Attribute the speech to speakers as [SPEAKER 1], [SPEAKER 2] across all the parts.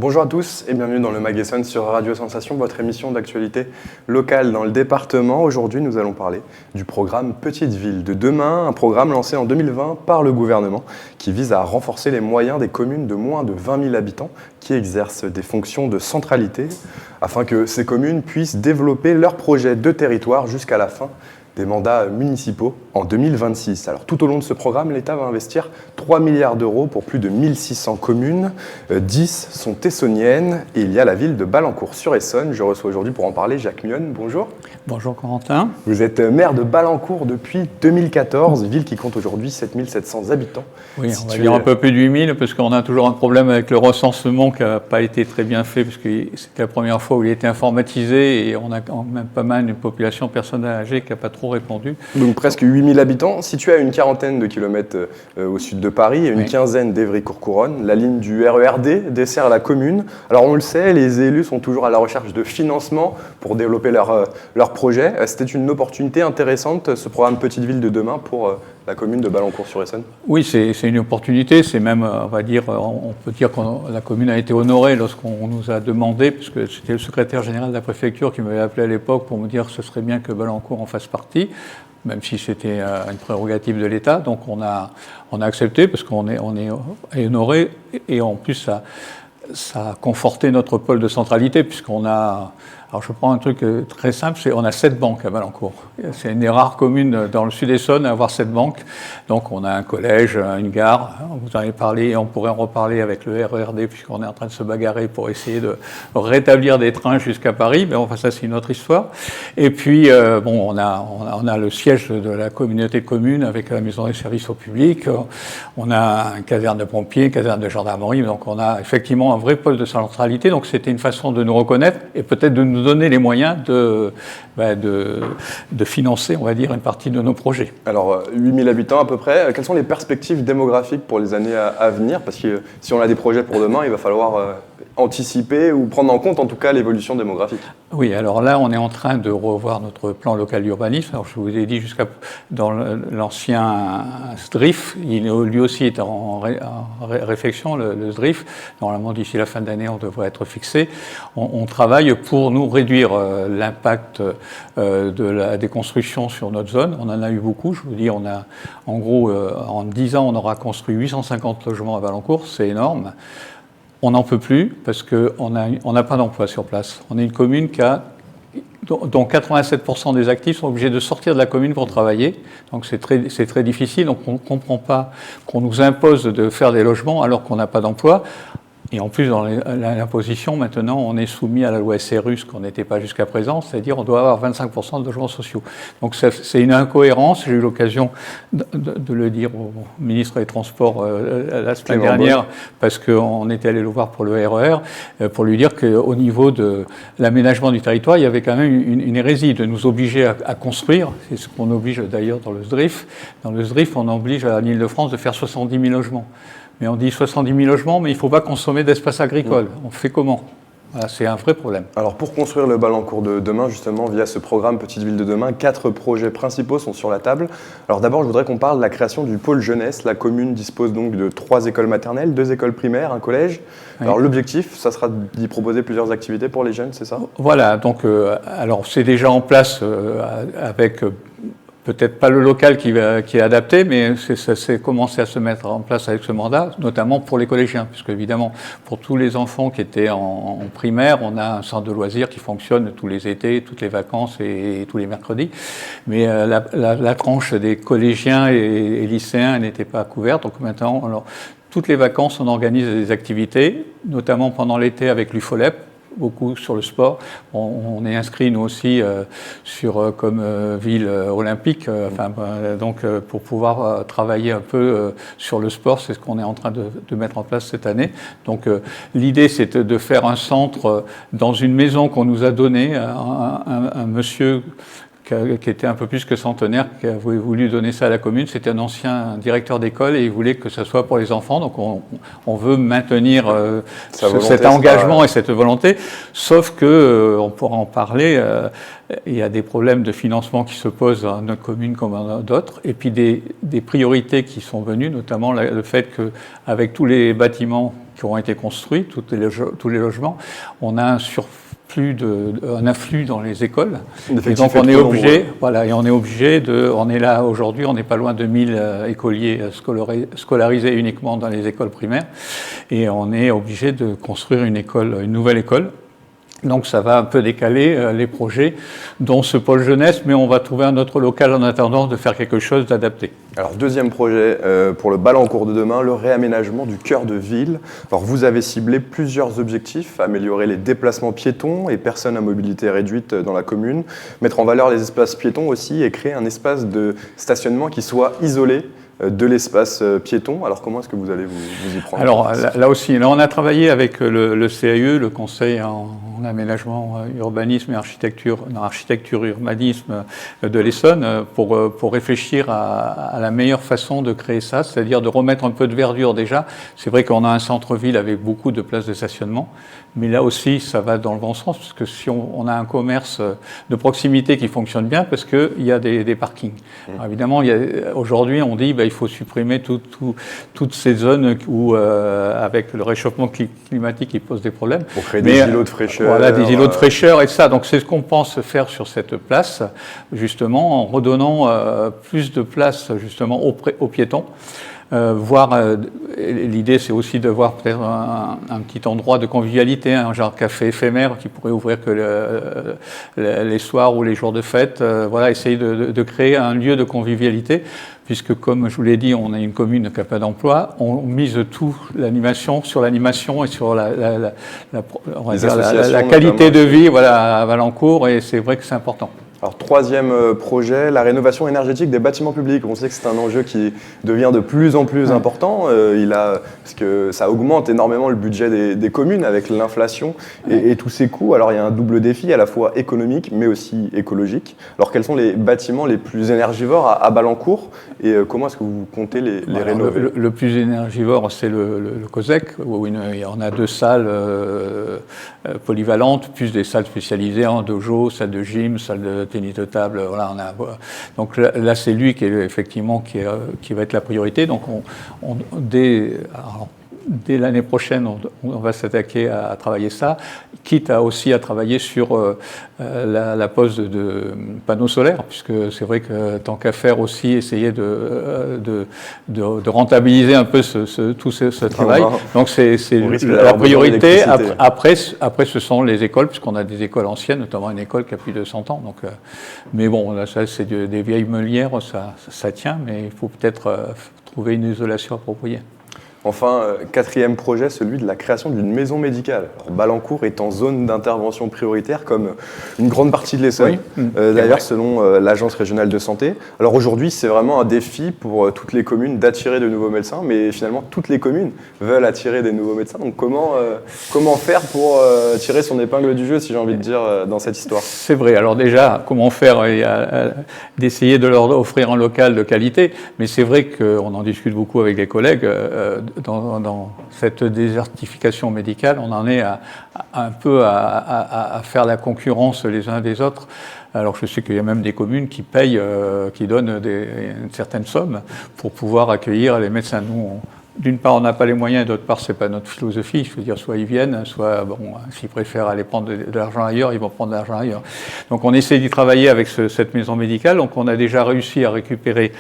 [SPEAKER 1] Bonjour à tous et bienvenue dans le Mag-Essonne sur Radio Sensation, votre émission d'actualité locale dans le département. Aujourd'hui, nous allons parler du programme Petite Ville de demain, un programme lancé en 2020 par le gouvernement qui vise à renforcer les moyens des communes de moins de 20 000 habitants qui exercent des fonctions de centralité afin que ces communes puissent développer leurs projets de territoire jusqu'à la fin des mandats municipaux en 2026. Alors tout au long de ce programme, l'État va investir 3 milliards d'euros pour plus de 1600 communes. 10 sont essonniennes et il y a la ville de Balancourt-sur-Essonne. Je reçois aujourd'hui pour en parler Jacques Mionne. Bonjour.
[SPEAKER 2] Bonjour Corentin.
[SPEAKER 1] Vous êtes maire de Balancourt depuis 2014, ville qui compte aujourd'hui 7700 habitants.
[SPEAKER 2] Oui, on va dire un peu plus de 8000 parce qu'on a toujours un problème avec le recensement qui n'a pas été très bien fait parce que c'était la première fois où il était informatisé et on a quand même pas mal une population de personnes âgées qui n'a pas trop répondu.
[SPEAKER 1] Donc presque 8000 habitants, situés à une quarantaine de kilomètres au sud de Paris et une quinzaine d'Évry-Courcouronnes. La ligne du RERD dessert la commune. Alors on le sait, les élus sont toujours à la recherche de financement pour développer leur projet. C'était une opportunité intéressante, ce programme Petite Ville de demain pour la commune de Balancourt-sur-Essonne.
[SPEAKER 2] Oui, c'est une opportunité. C'est même, on peut dire que la commune a été honorée lorsqu'on nous a demandé, puisque c'était le secrétaire général de la préfecture qui m'avait appelé à l'époque pour me dire que ce serait bien que Balancourt en fasse partie, même si c'était une prérogative de l'État. Donc on a accepté parce qu'on est honoré et en plus ça a conforté notre pôle de centralité puisqu'on a... Alors je prends un truc très simple, on a 7 banques à Balancourt. C'est une des rares communes dans le Sud-Essonne à avoir 7 banques. Donc on a un collège, une gare, vous en avez parlé, et on pourrait en reparler avec le RERD puisqu'on est en train de se bagarrer pour essayer de rétablir des trains jusqu'à Paris, mais enfin ça c'est une autre histoire. Et puis on a le siège de la communauté de communes avec la maison des services au public, on a une caserne de pompiers, une caserne de gendarmerie, donc on a effectivement un vrai pôle de centralité, donc c'était une façon de nous reconnaître et peut-être de nous donner les moyens de financer, on va dire, une partie de nos projets.
[SPEAKER 1] Alors, 8000 habitants à peu près, quelles sont les perspectives démographiques pour les années à venir? Parce que si on a des projets pour demain, il va falloir anticiper ou prendre en compte en tout cas l'évolution démographique.
[SPEAKER 2] Oui, alors là, on est en train de revoir notre plan local d'urbanisme. Alors, je vous ai dit dans l'ancien SDRIF, lui aussi est en réflexion, le SDRIF. Normalement, d'ici la fin de l'année, on devrait être fixé. On travaille pour nous réduire l'impact de la déconstruction sur notre zone. On en a eu beaucoup. Je vous dis, on a, en gros, en 10 ans, on aura construit 850 logements à Balancourt. C'est énorme. On n'en peut plus parce qu'on n'a pas d'emploi sur place. On est une commune dont 87% des actifs sont obligés de sortir de la commune pour travailler. Donc c'est très difficile. Donc on ne comprend pas qu'on nous impose de faire des logements alors qu'on n'a pas d'emploi. Et en plus, dans l'imposition, maintenant, on est soumis à la loi SRU, ce qu'on n'était pas jusqu'à présent, c'est-à-dire on doit avoir 25% de logements sociaux. Donc c'est une incohérence. J'ai eu l'occasion de le dire au ministre des Transports la semaine dernière, parce qu'on était allé le voir pour le RER, pour lui dire qu'au niveau de l'aménagement du territoire, il y avait quand même une hérésie de nous obliger à construire. C'est ce qu'on oblige d'ailleurs dans le SDRIF. Dans le SDRIF, on oblige à l'Île-de-France de faire 70 000 logements. Mais on dit 70 000 logements, mais il ne faut pas consommer d'espace agricole. On fait comment? Voilà, c'est un vrai problème.
[SPEAKER 1] Alors pour construire le Balancourt de demain, justement, via ce programme Petite Ville de demain, 4 projets principaux sont sur la table. Alors d'abord, je voudrais qu'on parle de la création du pôle jeunesse. La commune dispose donc de 3 écoles maternelles, 2 écoles primaires, un collège. Oui. Alors l'objectif, ça sera d'y proposer plusieurs activités pour les jeunes, c'est ça?
[SPEAKER 2] Voilà, donc alors c'est déjà en place avec... peut-être pas le local qui est adapté, mais ça s'est commencé à se mettre en place avec ce mandat, notamment pour les collégiens, puisque évidemment, pour tous les enfants qui étaient en primaire, on a un centre de loisirs qui fonctionne tous les étés, toutes les vacances et tous les mercredis. Mais la tranche des collégiens et lycéens n'était pas couverte. Donc maintenant, alors, toutes les vacances, on organise des activités, notamment pendant l'été avec l'UFOLEP, beaucoup sur le sport. On est inscrit nous aussi comme ville olympique, pour pouvoir travailler un peu sur le sport. C'est ce qu'on est en train de mettre en place cette année. Donc l'idée, c'est de faire un centre dans une maison qu'on nous a donnée à un monsieur qui était un peu plus que centenaire, qui avait voulu donner ça à la commune. C'était un ancien directeur d'école et il voulait que ça soit pour les enfants. Donc on veut maintenir cet engagement et cette volonté, sauf que, on pourra en parler, il y a des problèmes de financement qui se posent dans notre commune comme dans d'autres, et puis des priorités qui sont venues, notamment le fait qu'avec tous les bâtiments qui auront été construits, tous les logements. On a un afflux dans les écoles. Et donc on est obligé, on est là aujourd'hui, on n'est pas loin de 1000 écoliers scolarisés uniquement dans les écoles primaires, et on est obligé de construire une nouvelle école. Donc ça va un peu décaler les projets, dont ce pôle jeunesse, mais on va trouver un autre local en attendant de faire quelque chose d'adapté.
[SPEAKER 1] Alors deuxième projet pour le Balancourt de demain, le réaménagement du cœur de ville. Alors vous avez ciblé plusieurs objectifs: améliorer les déplacements piétons et personnes à mobilité réduite dans la commune, mettre en valeur les espaces piétons aussi et créer un espace de stationnement qui soit isolé de l'espace piéton. Alors comment est-ce que vous allez vous y prendre?
[SPEAKER 2] Alors là aussi, on a travaillé avec le CAE, le Conseil en aménagement, urbanisme et architecture urbanisme de l'Essonne, pour réfléchir à la meilleure façon de créer ça, c'est-à-dire de remettre un peu de verdure déjà. C'est vrai qu'on a un centre-ville avec beaucoup de places de stationnement, mais là aussi ça va dans le bon sens, parce que si on a un commerce de proximité qui fonctionne bien, parce qu'il y a des parkings. Alors évidemment, aujourd'hui on dit il faut supprimer toutes ces zones où, avec le réchauffement climatique, qui pose des problèmes.
[SPEAKER 1] Pour créer des îlots de fraîcheur.
[SPEAKER 2] Voilà, des îlots de fraîcheur et ça. Donc c'est ce qu'on pense faire sur cette place, justement, en redonnant plus de place justement aux piétons. L'idée c'est aussi de voir peut-être un petit endroit de convivialité, un genre café éphémère qui pourrait ouvrir que les soirs ou les jours de fête, essayer de créer un lieu de convivialité, puisque comme je vous l'ai dit, on est une commune qui n'a pas d'emploi, on mise tout sur l'animation et sur la qualité de vie à Balancourt, et c'est vrai que c'est important.
[SPEAKER 1] Alors troisième projet, la rénovation énergétique des bâtiments publics. On sait que c'est un enjeu qui devient de plus en plus important, parce que ça augmente énormément le budget des communes avec l'inflation et tous ces coûts. Alors il y a un double défi à la fois économique mais aussi écologique. Alors quels sont les bâtiments les plus énergivores à Balancourt et comment est-ce que vous comptez les rénover?
[SPEAKER 2] Le plus énergivore, c'est le COSEC, où on a 2 salles polyvalentes, plus des salles spécialisées en dojo, salle de gym, salle de tennis de table. Donc là, c'est lui qui va être la priorité. Donc dès l'année prochaine, on va s'attaquer à travailler ça, quitte aussi à travailler sur la pose de panneaux solaires, puisque c'est vrai que tant qu'à faire aussi, essayer de rentabiliser un peu tout ce travail. Donc c'est la priorité. Après, ce sont les écoles, puisqu'on a des écoles anciennes, notamment une école qui a plus de 100 ans. Donc, mais bon, là, ça, c'est des vieilles meulières, ça tient, mais il faut peut-être trouver une isolation appropriée.
[SPEAKER 1] Enfin, quatrième projet, celui de la création d'une maison médicale. Alors, Balancourt est en zone d'intervention prioritaire, comme une grande partie de l'Essonne, d'ailleurs selon l'Agence régionale de santé. Alors aujourd'hui, c'est vraiment un défi pour toutes les communes d'attirer de nouveaux médecins, mais finalement, toutes les communes veulent attirer des nouveaux médecins. Donc comment faire pour tirer son épingle du jeu, si j'ai envie de dire, dans cette histoire?
[SPEAKER 2] C'est vrai. Alors déjà, comment faire d'essayer de leur offrir un local de qualité, mais c'est vrai qu'on en discute beaucoup avec les collègues. Dans cette désertification médicale, on en est un peu à faire la concurrence les uns des autres. Alors je sais qu'il y a même des communes qui payent, qui donnent une certaine somme pour pouvoir accueillir les médecins. Nous, d'une part, on n'a pas les moyens, et d'autre part, c'est pas notre philosophie. Je veux dire, soit ils viennent, soit, s'ils préfèrent aller prendre de l'argent ailleurs, ils vont prendre de l'argent ailleurs. Donc, on essaie d'y travailler avec cette maison médicale. Donc, on a déjà réussi à récupérer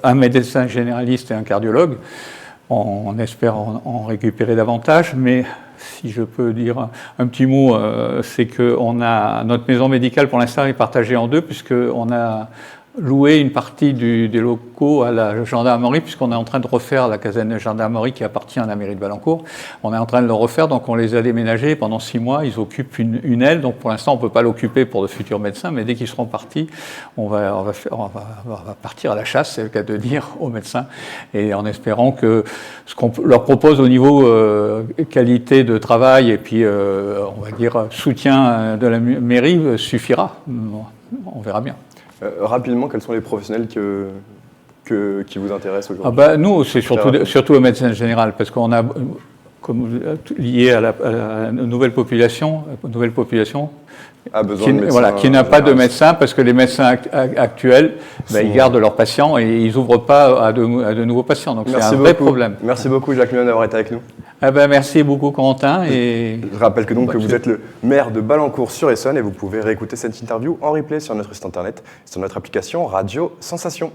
[SPEAKER 2] un médecin généraliste et un cardiologue. On espère en récupérer davantage, mais si je peux dire un petit mot, c'est que notre maison médicale, pour l'instant, est partagée en 2, puisqu'on a louer une partie des locaux à la gendarmerie, puisqu'on est en train de refaire la caserne de gendarmerie qui appartient à la mairie de Balancourt. On est en train de le refaire, donc on les a déménagés pendant 6 mois. Ils occupent une aile, donc pour l'instant on ne peut pas l'occuper pour de futurs médecins, mais dès qu'ils seront partis, on va partir à la chasse, c'est le cas de dire, aux médecins, et en espérant que ce qu'on leur propose au niveau qualité de travail et puis on va dire soutien de la mairie suffira. On verra bien.
[SPEAKER 1] Rapidement, quels sont les professionnels qui vous intéressent aujourd'hui?
[SPEAKER 2] Nous, c'est surtout le médecin général, parce qu'on a, lié à la nouvelle population qui n'a pas de médecin, parce que les médecins actuels, ils gardent leurs patients et ils n'ouvrent pas à de nouveaux patients. Donc c'est un vrai problème.
[SPEAKER 1] Merci beaucoup, Jacques Millon, d'avoir été avec nous.
[SPEAKER 2] Ah ben, merci beaucoup, Corentin. Et...
[SPEAKER 1] Je rappelle que vous êtes le maire de Balancourt-sur-Essonne et vous pouvez réécouter cette interview en replay sur notre site internet, sur notre application Radio Sensation.